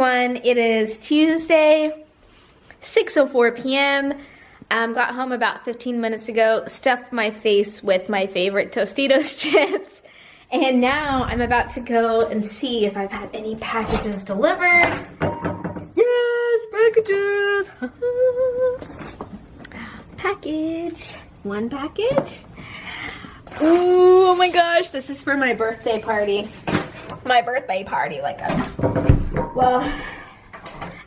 everyone. It is Tuesday, 6:04 p.m. Got home about 15 minutes ago, stuffed my face with my favorite Tostitos chips, and now I'm about to go and see if I've had any packages delivered. Yes, packages! Package. One package. Ooh, oh my gosh, this is for my birthday party. My birthday party, well, I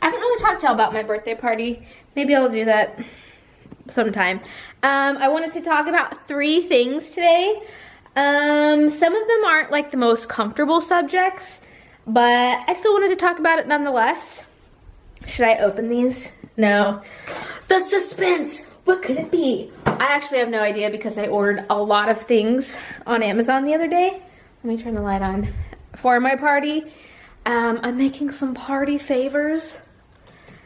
haven't really talked to y'all about my birthday party. Maybe I'll do that sometime. I wanted to talk about 3 things today. Some of them aren't like the most comfortable subjects, but I still wanted to talk about it nonetheless. Should I open these? No. The suspense! What could it be? I actually have no idea because I ordered a lot of things on Amazon the other day. Let me turn the light on. For my party. I'm making some party favors.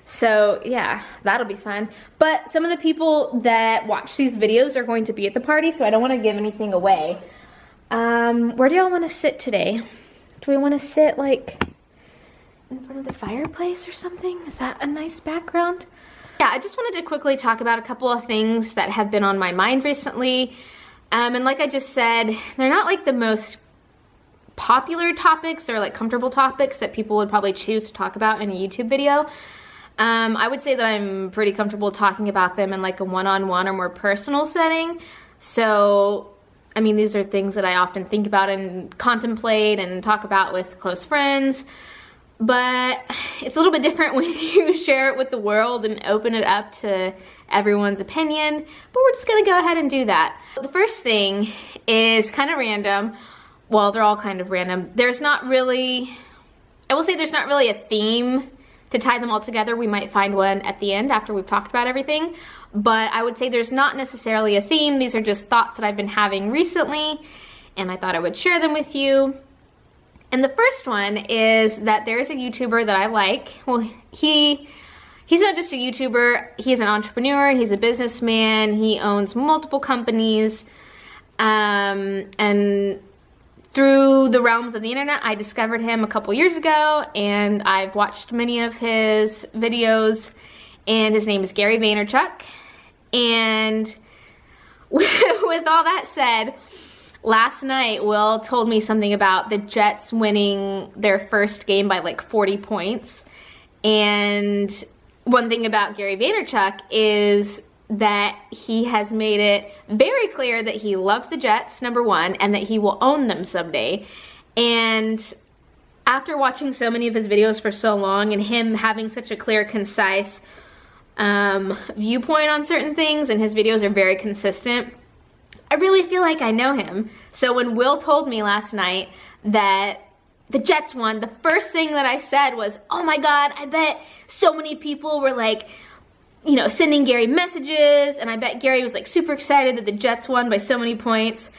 So yeah, that'll be fun. But some of the people that watch these videos are going to be at the party, so I don't want to give anything away. Where do y'all want to sit today? Do we want to sit like in front of the fireplace or something? Is that a nice background? Yeah, I just wanted to quickly talk about a couple of things that have been on my mind recently. And like I just said, they're not like the most popular topics or like comfortable topics that people would probably choose to talk about in a YouTube video. I would say that I'm pretty comfortable talking about them in like a one-on-one or more personal setting. So, I mean, these are things that I often think about and contemplate and talk about with close friends. But it's a little bit different when you share it with the world and open it up to everyone's opinion. But we're just gonna go ahead and do that. The first thing is kind of random. Well, they're all kind of random. There's not really, I will say there's not really a theme to tie them all together. We might find one at the end after we've talked about everything. But I would say there's not necessarily a theme. These are just thoughts that I've been having recently, and I thought I would share them with you. And the first one is that there's a YouTuber that I like. Well, he's not just a YouTuber, he's an entrepreneur, he's a businessman, he owns multiple companies, and through the realms of the internet, I discovered him a couple years ago, and I've watched many of his videos, and his name is Gary Vaynerchuk. And with all that said, last night, Will told me something about the Jets winning their first game by like 40 points. And one thing about Gary Vaynerchuk is that he has made it very clear that he loves the Jets, number one, and that he will own them someday. And after watching so many of his videos for so long and him having such a clear, concise viewpoint on certain things, and his videos are very consistent, I really feel like I know him. So when Will told me last night that the Jets won, the first thing that I said was, oh my God, I bet so many people were like, you know, sending Gary messages, and I bet Gary was like super excited that the Jets won by so many points.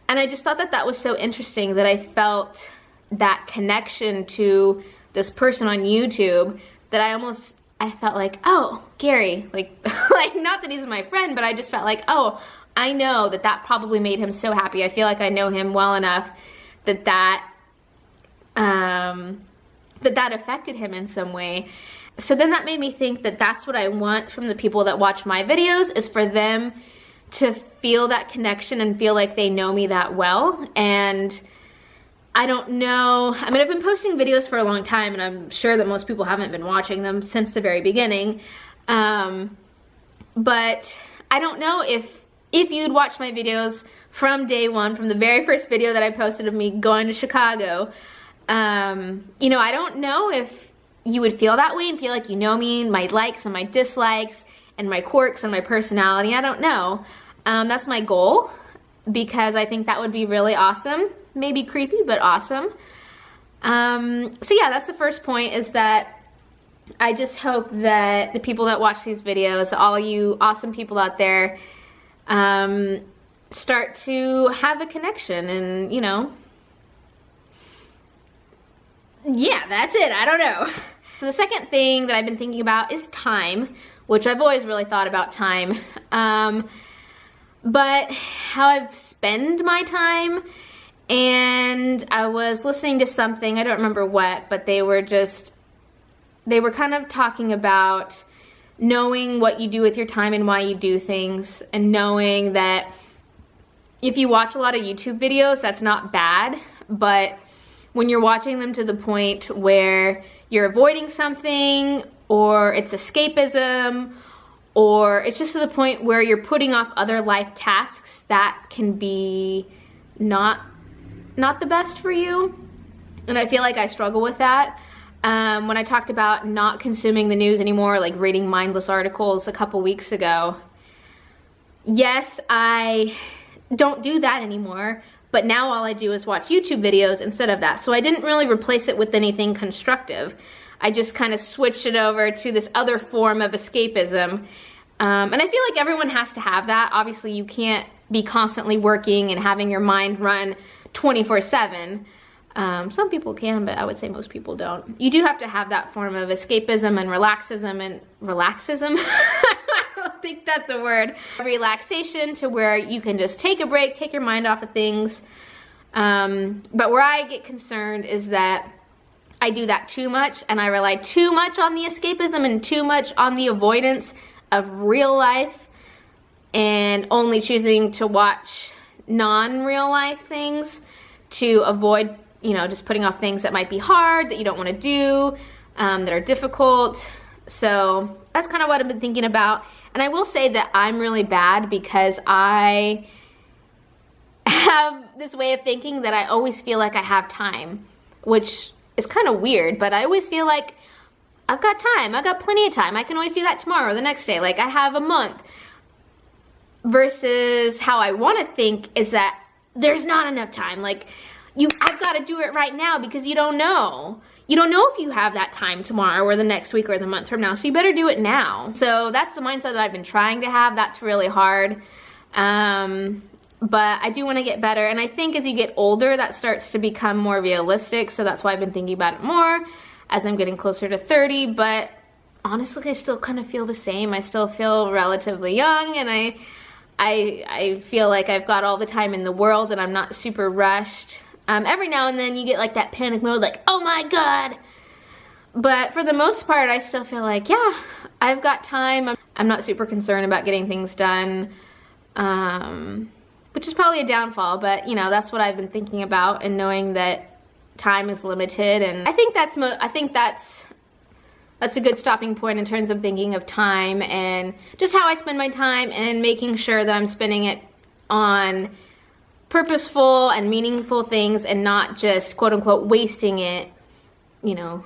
And I just thought that that was so interesting that I felt that connection to this person on YouTube that I felt like, oh, Gary, like, like not that he's my friend, but I just felt like, oh, I know that that probably made him so happy. I feel like I know him well enough that that affected him in some way. So then that made me think that that's what I want from the people that watch my videos, is for them to feel that connection and feel like they know me that well. And I don't know, I mean, I've been posting videos for a long time, and I'm sure that most people haven't been watching them since the very beginning. But I don't know if you'd watch my videos from day one, from the very first video that I posted of me going to Chicago, you know, I don't know if you would feel that way and feel like you know me, and my likes and my dislikes and my quirks and my personality. I don't know. That's my goal, because I think that would be really awesome. Maybe creepy, but awesome. So yeah, that's the first point, is that I just hope that the people that watch these videos, all you awesome people out there, start to have a connection, and, you know, yeah, that's it. I don't know. So the second thing that I've been thinking about is time, which I've always really thought about time. But how I've spent my time, and I was listening to something, I don't remember what, but they were just they were kind of talking about knowing what you do with your time and why you do things, and knowing that if you watch a lot of YouTube videos, that's not bad, but when you're watching them to the point where you're avoiding something, or it's escapism, or it's just to the point where you're putting off other life tasks, that can be not the best for you. And I feel like I struggle with that. When I talked about not consuming the news anymore, like reading mindless articles a couple weeks ago, yes, I don't do that anymore, but now all I do is watch YouTube videos instead of that. So I didn't really replace it with anything constructive. I just kind of switched it over to this other form of escapism. And I feel like everyone has to have that. Obviously, you can't be constantly working and having your mind run 24/7. Some people can, but I would say most people don't. You do have to have that form of escapism and relaxism. I don't think that's a word. Relaxation, to where you can just take a break, take your mind off of things. But where I get concerned is that I do that too much, and I rely too much on the escapism and too much on the avoidance of real life, and only choosing to watch non-real life things to avoid, you know, just putting off things that might be hard, that you don't want to do, that are difficult. So that's kind of what I've been thinking about. And I will say that I'm really bad because I have this way of thinking that I always feel like I have time, which is kind of weird, but I always feel like I've got time. I've got plenty of time. I can always do that tomorrow or the next day. Like, I have a month. Versus how I want to think is that there's not enough time. Like, I've got to do it right now, because you don't know. You don't know if you have that time tomorrow or the next week or the month from now, so you better do it now. So that's the mindset that I've been trying to have. That's really hard. But I do want to get better, and I think as you get older, that starts to become more realistic, so that's why I've been thinking about it more as I'm getting closer to 30, but honestly, I still kind of feel the same. I still feel relatively young, and I feel like I've got all the time in the world, and I'm not super rushed. Every now and then you get like that panic mode, like, oh my God. But for the most part, I still feel like, yeah, I've got time. I'm not super concerned about getting things done, which is probably a downfall, but you know, that's what I've been thinking about, and knowing that time is limited. And I think that's a good stopping point in terms of thinking of time and just how I spend my time, and making sure that I'm spending it on purposeful and meaningful things, and not just quote unquote wasting it, you know,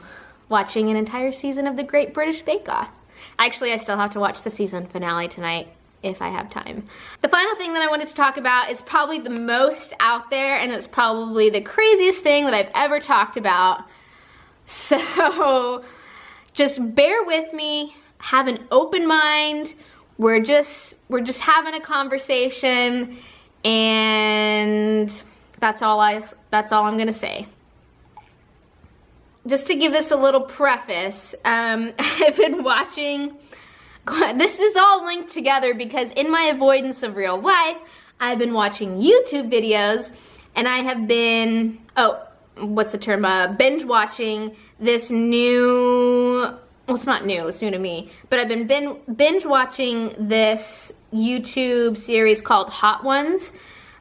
watching an entire season of the Great British Bake Off. Actually, I still have to watch the season finale tonight if I have time. The final thing that I wanted to talk about is probably the most out there, and it's probably the craziest thing that I've ever talked about. So just bear with me, have an open mind. We're just having a conversation, and that's all I'm gonna say. Just to give this a little preface, I've been watching, this is all linked together because in my avoidance of real life, I've been watching YouTube videos, and I have been, binge watching this new, well, it's not new, it's new to me, but I've been binge watching this YouTube series called Hot Ones.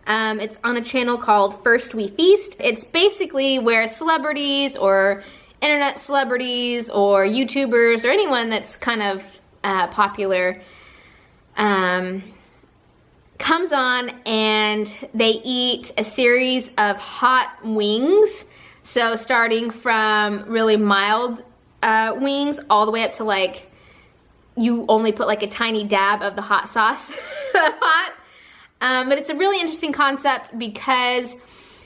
It's on a channel called First We Feast. It's basically where celebrities or internet celebrities or YouTubers or anyone that's kind of popular comes on, and they eat a series of hot wings. So starting from really mild wings all the way up to like, you only put like a tiny dab of the hot sauce hot. But it's a really interesting concept because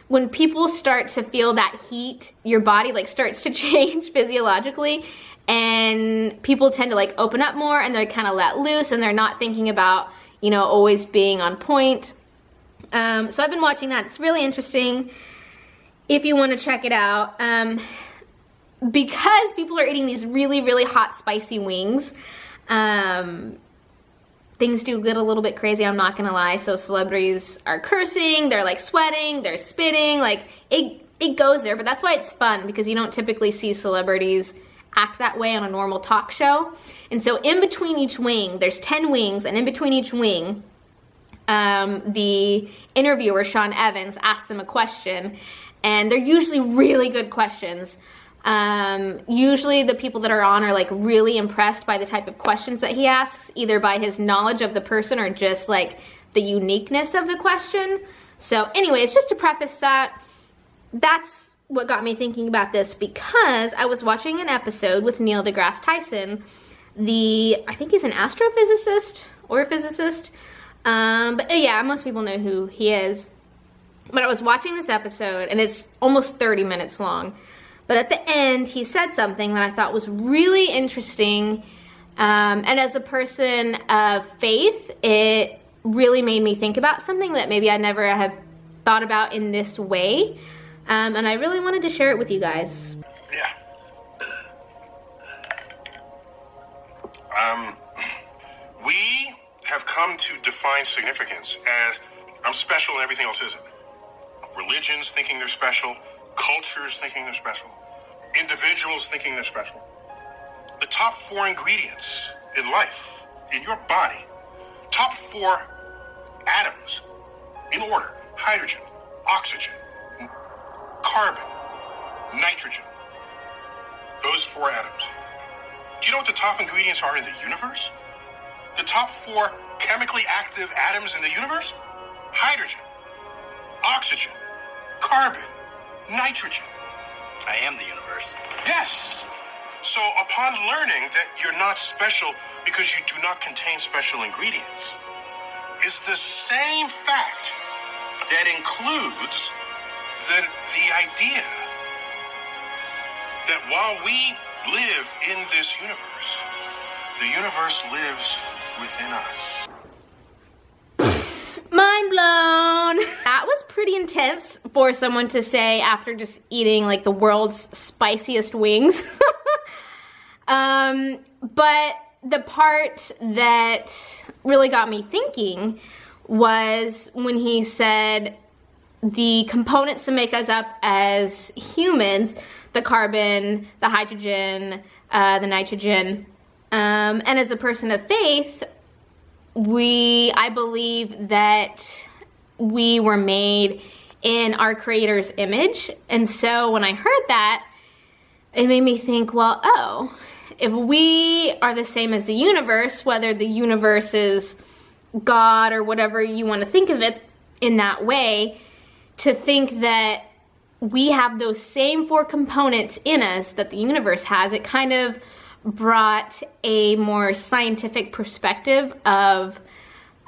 when people start to feel that heat, your body like starts to change physiologically, and people tend to like open up more, and they're kind of let loose, and they're not thinking about, you know, always being on point. So I've been watching that. It's really interesting if you want to check it out. Because people are eating these really, really hot, spicy wings, things do get a little bit crazy, I'm not gonna lie. So celebrities are cursing, they're like sweating, they're spitting, like it goes there, but that's why it's fun, because you don't typically see celebrities act that way on a normal talk show. And so in between each wing, there's 10 wings, and in between each wing, the interviewer, Sean Evans, asks them a question, and they're usually really good questions. Usually the people that are on are like really impressed by the type of questions that he asks, either by his knowledge of the person or just like the uniqueness of the question. So anyways, just to preface that, that's what got me thinking about this, because I was watching an episode with Neil deGrasse Tyson, I think he's an astrophysicist or a physicist, but yeah, most people know who he is. But I was watching this episode, and it's almost 30 minutes long, but at the end, he said something that I thought was really interesting, and as a person of faith, it really made me think about something that maybe I never had thought about in this way. And I really wanted to share it with you guys. Yeah. We have come to define significance as I'm special and everything else isn't. Religions thinking they're special, cultures thinking they're special, individuals thinking they're special. The top 4 ingredients in life, in your body, top 4 atoms in order: hydrogen, oxygen, carbon, nitrogen. Those 4 atoms. Do you know what the top ingredients are in the universe? The top 4 chemically active atoms in the universe? Hydrogen, oxygen, carbon, nitrogen. I am the universe. Yes. So upon learning that you're not special because you do not contain special ingredients, is the same fact that includes the idea that while we live in this universe, the universe lives within us. Mind blown. That was pretty intense for someone to say after just eating like the world's spiciest wings. But the part that really got me thinking was when he said the components that make us up as humans, the carbon, the hydrogen, the nitrogen, and as a person of faith, I believe that we were made in our Creator's image. And so when I heard that, it made me think, well, oh, if we are the same as the universe, whether the universe is God or whatever you want to think of it in that way, to think that we have those same 4 components in us that the universe has, it kind of brought a more scientific perspective of,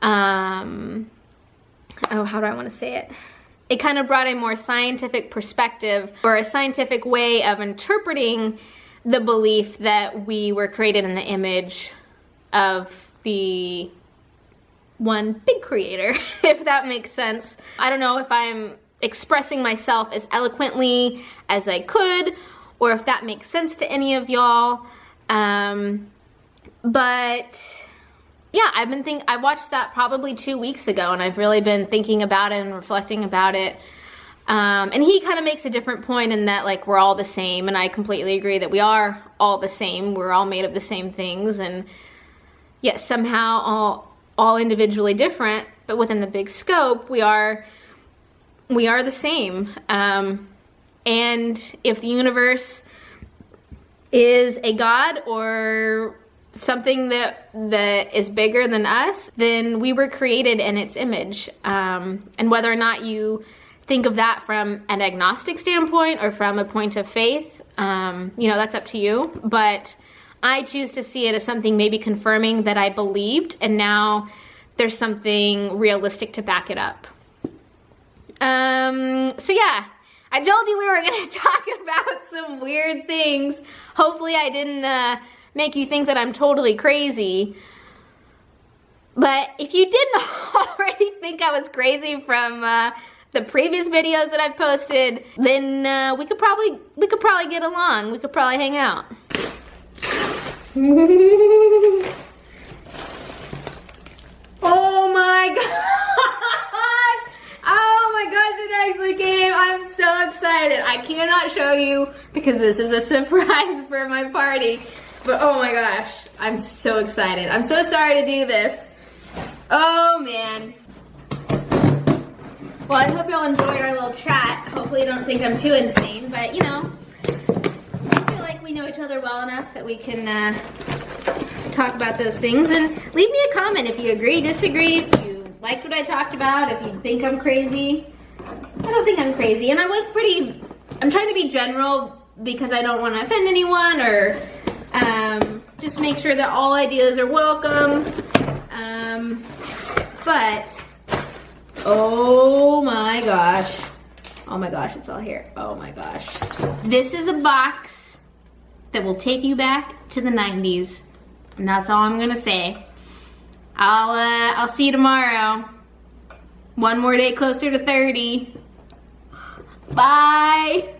how do I want to say it? It kind of brought a more scientific perspective, or a scientific way of interpreting the belief that we were created in the image of the one big creator, if that makes sense. I don't know if I'm expressing myself as eloquently as I could, or if that makes sense to any of y'all. But yeah, I watched that probably 2 weeks ago, and I've really been thinking about it and reflecting about it. And he kind of makes a different point in that, like, we're all the same, and I completely agree that we are all the same. We're all made of the same things, and yet somehow all individually different, but within the big scope, we are the same. And if the universe is a God or something that is bigger than us, then we were created in its image. And whether or not you think of that from an agnostic standpoint or from a point of faith, that's up to you. But I choose to see it as something maybe confirming that I believed, and now there's something realistic to back it up. So yeah, I told you we were going to talk about some weird things. Hopefully I didn't make you think that I'm totally crazy. But if you didn't already think I was crazy from the previous videos that I've posted, then we could probably get along. We could probably hang out. Oh my god! Oh my gosh, it actually came. I'm so excited. I I cannot show you because this is a surprise for my party. But oh my gosh, I'm so excited. I'm so sorry to do this. Oh man. Well, I hope y'all enjoyed our little chat. Hopefully you don't think I'm too insane, but you know, I feel like we know each other well enough that we can talk about those things. And leave me a comment if you agree, disagree, if you liked what I talked about, if you think I'm crazy. I don't think I'm crazy, and I'm trying to be general because I don't want to offend anyone or just make sure that all ideas are welcome. But, oh my gosh, it's all here. Oh my gosh. This is a box that will take you back to the 90s, and that's all I'm gonna say. I'll see you tomorrow. One more day closer to 30. Bye.